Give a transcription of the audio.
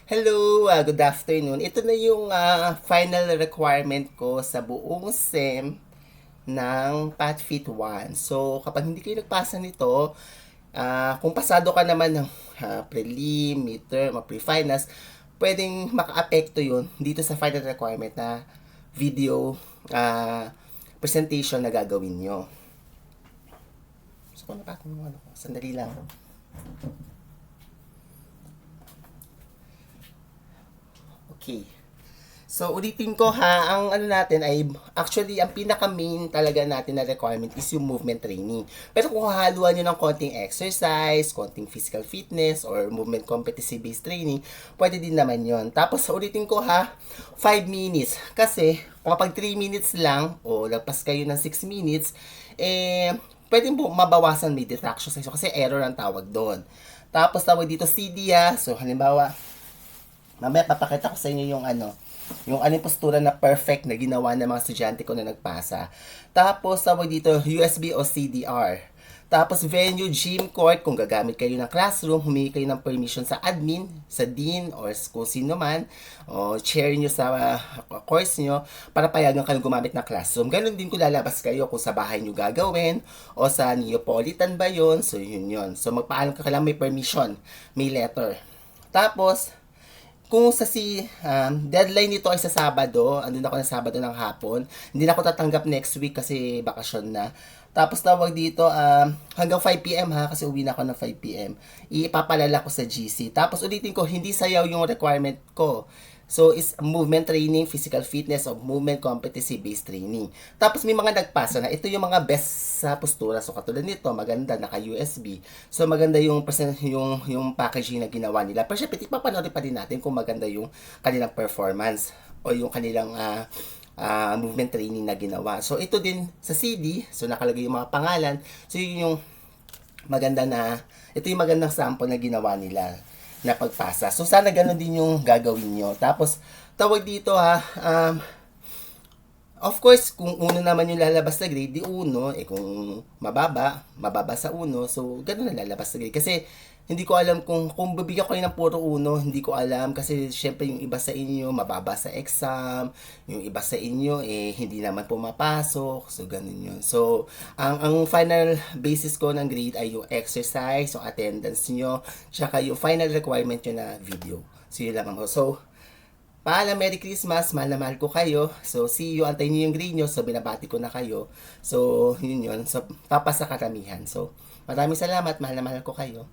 Hello, good afternoon. Ito na yung final requirement ko sa buong SEM ng PathFit 1. So, kapag hindi kayo nagpasa nito, kung pasado ka naman ng prelim, midterm, o pre-finals, pwedeng maka-apekto yun dito sa final requirement na video presentation na gagawin nyo. So, kung napatong mo, sandali lang. Okay. So, ulitin ko ha, ang ano natin ay, actually, ang pinaka-main talaga natin na requirement is yung movement training. Pero kung hahaluan nyo ng konting exercise, konting physical fitness, or movement competency-based training, pwede din naman yon. Tapos, ulitin ko ha, 5 minutes. Kasi, kung kapag 3 minutes lang, o lagpas kayo ng 6 minutes, pwede mo mabawasan may distraction sa iso kasi error ang tawag doon. Tapos, tawag dito CD ha. So, halimbawa, mamaya papakita ko sa inyo yung anong postura na perfect na ginawa ng mga estudyante ko na nagpasa. Tapos, tawag dito, USB o CDR. Tapos, venue, gym, court, kung gagamit kayo ng classroom, humingi kayo ng permission sa admin, sa dean, or kung sino man, o chair nyo sa course nyo, para payagan kayo gumamit ng classroom. Ganon din kung lalabas kayo kung sa bahay nyo gagawin, o sa Neapolitan ba yun, so yun. So, magpaalam ka kailangan may permission, may letter. Tapos, kung deadline nito ay sa Sabado, andun ako ng Sabado ng hapon, hindi na ako tatanggap next week kasi bakasyon na. Tapos tawag dito, hanggang 5 p.m. ha, kasi uwi na ako ng 5 p.m. Ipapalala ko sa GC. Tapos ulitin ko, hindi sayaw yung requirement ko. So, is movement training, physical fitness, o movement competency-based training. Tapos may mga nagpasa na ito yung mga best sa postura. So, katulad nito, maganda, naka-USB. So, maganda yung packaging na ginawa nila. Pero syempre, ipapanood pa din natin kung maganda yung kanilang performance o yung kanilang movement training na ginawa. So, ito din sa CD. So, nakalagay yung mga pangalan. So, yun yung ito yung magandang sample na ginawa nila na pagpasa. So, sana ganun din yung gagawin nyo. Tapos, tawag dito ha, of course, kung uno naman yung lalabas na grade, di uno. Kung mababa sa uno. So, ganun na lalabas na grade. Kasi, hindi ko alam kung bibigyan ko kayo ng puro uno, hindi ko alam. Kasi, syempre, yung iba sa inyo, mababa sa exam. Yung iba sa inyo, hindi naman pumapasok. So, ganun yun. So, ang final basis ko ng grade ay yung exercise, yung attendance nyo, tsaka yung final requirement nyo na video. So, yun lamang ho. So, paalam, Merry Christmas, mahal na mahal ko kayo. So, see you, antayin nyo yung grade nyo. So, binabati ko na kayo. So, yun yun. So, papasa karamihan. So, maraming salamat, mahal na mahal ko kayo.